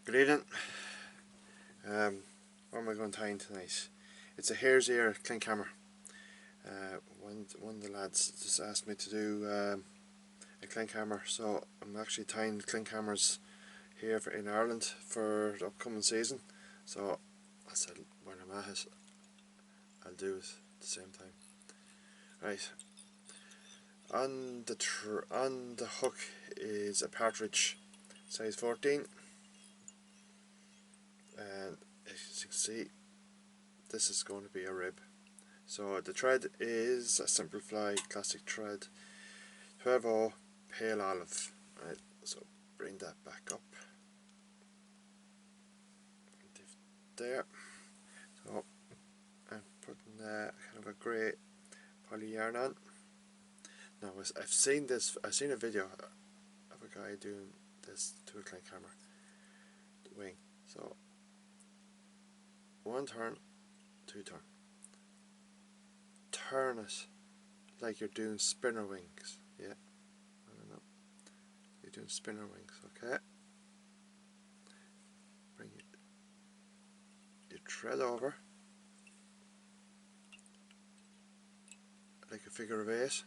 Good evening. What am I going to tie in tonight? It's a hare's ear Klinkhammer. One of the lads just asked me to do a Klinkhammer, so I'm actually tying Klinkhammers here in Ireland for the upcoming season. So I said when I'm at it, I'll do it at the same time. Right. On the hook is a Partridge, size 14. And as you can see, this is going to be a rib. So the thread is a Semperfli classic thread, 12/0 pale olive. Right, so bring that back up there. So I'm putting kind of a grey poly yarn on. Now I've seen a video of a guy doing this to a Klinkhammer wing. So one turn, two turn. Turn it like you're doing spinner wings. Yeah, I don't know. You're doing spinner wings, okay? Bring your thread over like a figure of 8.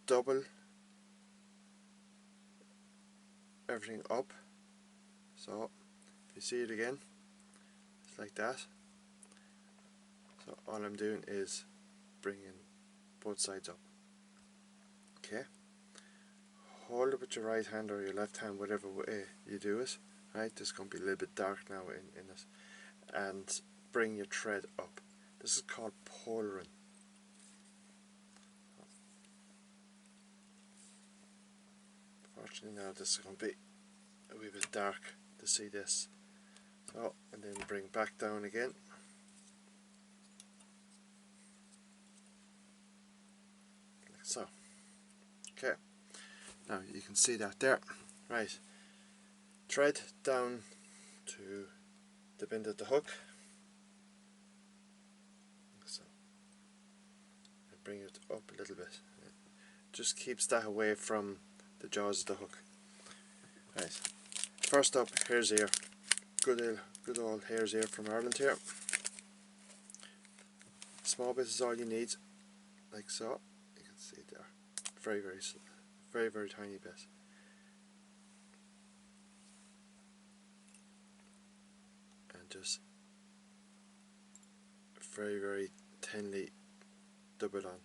Double everything up. So if you see it again, it's like that. So all I'm doing is bringing both sides up. Okay. Hold it with your right hand or your left hand, whatever way you do it. Right, this is going to be a little bit dark now in it. And bring your thread up. This is called polaring. Fortunately now this is going to be a wee bit dark to see this. So, and then bring back down again. Like so. Okay. Now you can see that there. Right. Thread down to the bend of the hook. So. And bring it up a little bit. It just keeps that away from the jaws of the hook. Right. First up, hare's ear. Good old hare's ear from Ireland here. Small bit is all you need, like so. You can see there. Very tiny bit. And just very thinly dub it on.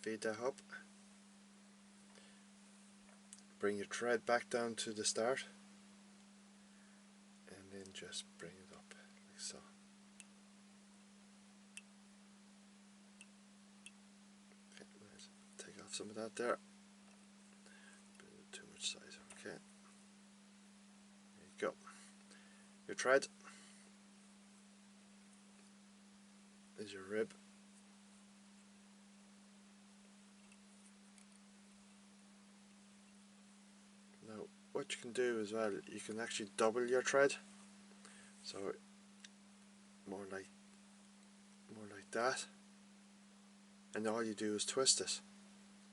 Feed that up. Bring your thread back down to the start. And then just bring it up, like so. Okay, let's take off some of that there. Bit too much size, okay. There you go. Your thread is your rib. Now what you can do as well, you can actually double your thread. So more like that. And all you do is twist it.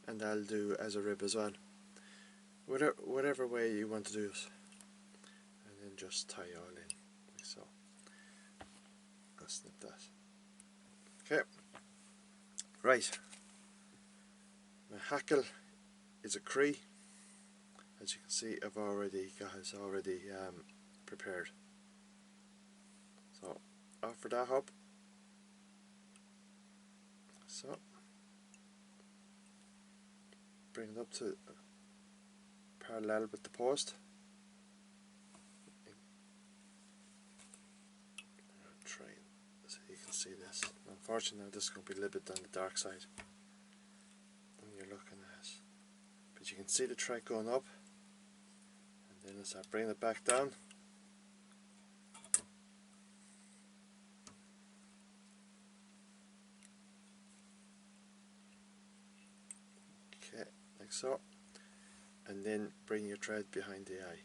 And that'll do as a rib as well. Whatever way you want to do it. And then just tie all in, like so. I'll snip that. Okay. Right. My hackle is a Cree. As you can see, I've already got it prepared. So offer that up. So bring it up to parallel with the post. Try so you can see this. Unfortunately, this is going to be a little bit on the dark side when you're looking at it. But you can see the thread going up, and then as I bring it back down, okay, like so, and then bring your thread behind the eye.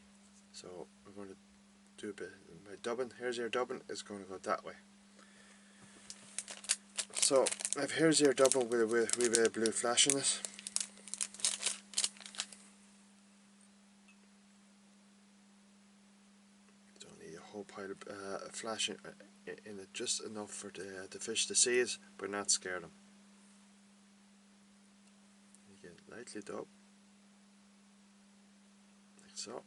So we're going to do a bit. My dubbing, hare's ear dubbing, is going to go that way. So I have hare's ear dubbing with a wee bit of blue flash in it. pile of flash in it, just enough for the fish to see it but not scare them. Again, lightly dub, like so,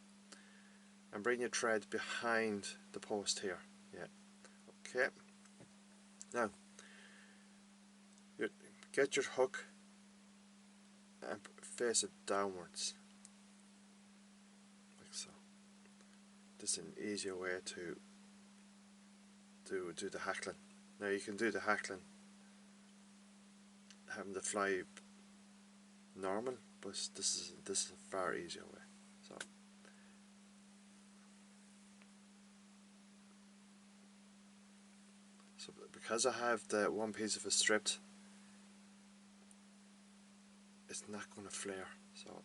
and bring your thread behind the post here. Yeah, okay. Now get your hook and face it downwards, like so. This is an easier way to do the hackling. Now you can do the hackling having the fly normal, but this is a far easier way. So because I have the one piece of it stripped, it's not going to flare. So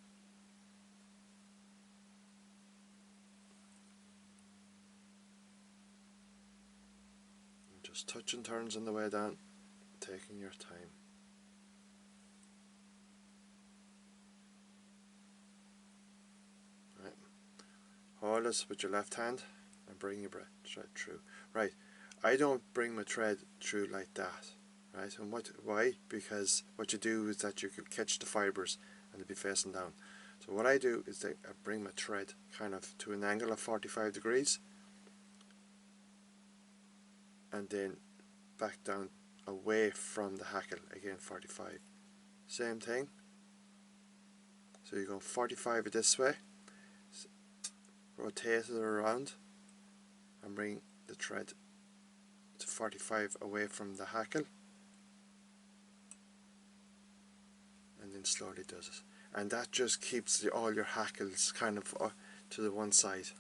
just touching turns on the way down, taking your time. Right. Hold this with your left hand and bring your thread through. Right. I don't bring my thread through like that. Right. And why? Because what you do is that you could catch the fibres and they'll be facing down. So what I do is that I bring my thread kind of to an angle of 45 degrees and then back down away from the hackle, again 45. Same thing. So you go 45 it this way, rotate it around and bring the thread to 45 away from the hackle, and then slowly does it. And that just keeps all your hackles kind of to the one side.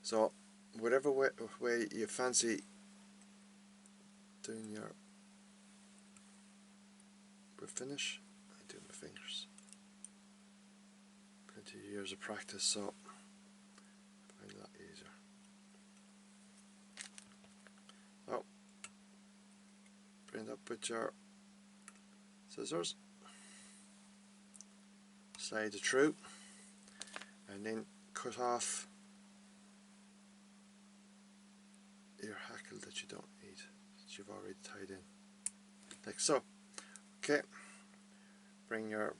So whatever way you fancy doing your finish, I do my fingers. Plenty of years of practice, so I find it a lot easier. Oh, bring it up with your scissors, slide it through, and then cut off your hackle that you don't need, that you've already tied in, like so. Okay, bring your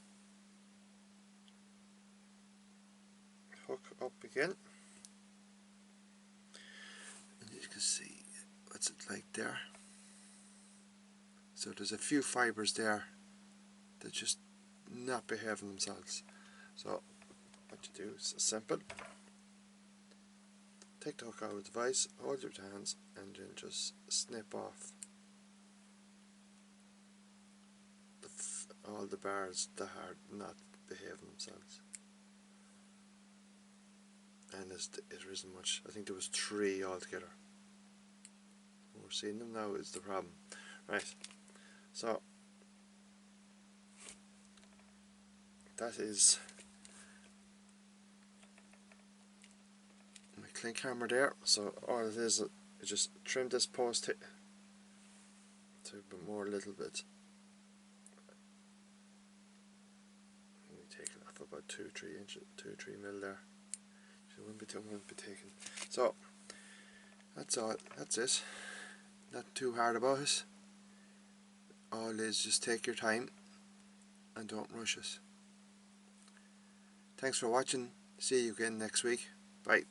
hook up again, and you can see what's it like there. So there's a few fibres there that just not behaving themselves. So what you do is simple. Take the hook out of the vise, hold your hands, and then just snip off all the bars that are not behaving themselves. And it isn't much. I think there was 3 altogether. We're seeing them now is the problem. Right. So that is my Klinkhammer there. So all it is just trim this post to a bit more, a little bit. Take it off about 2-3 inches, 2-3 mil there. So it won't be taken. So that's all. That's it. Not too hard about it. All is just take your time and don't rush it. Thanks for watching. See you again next week. Bye.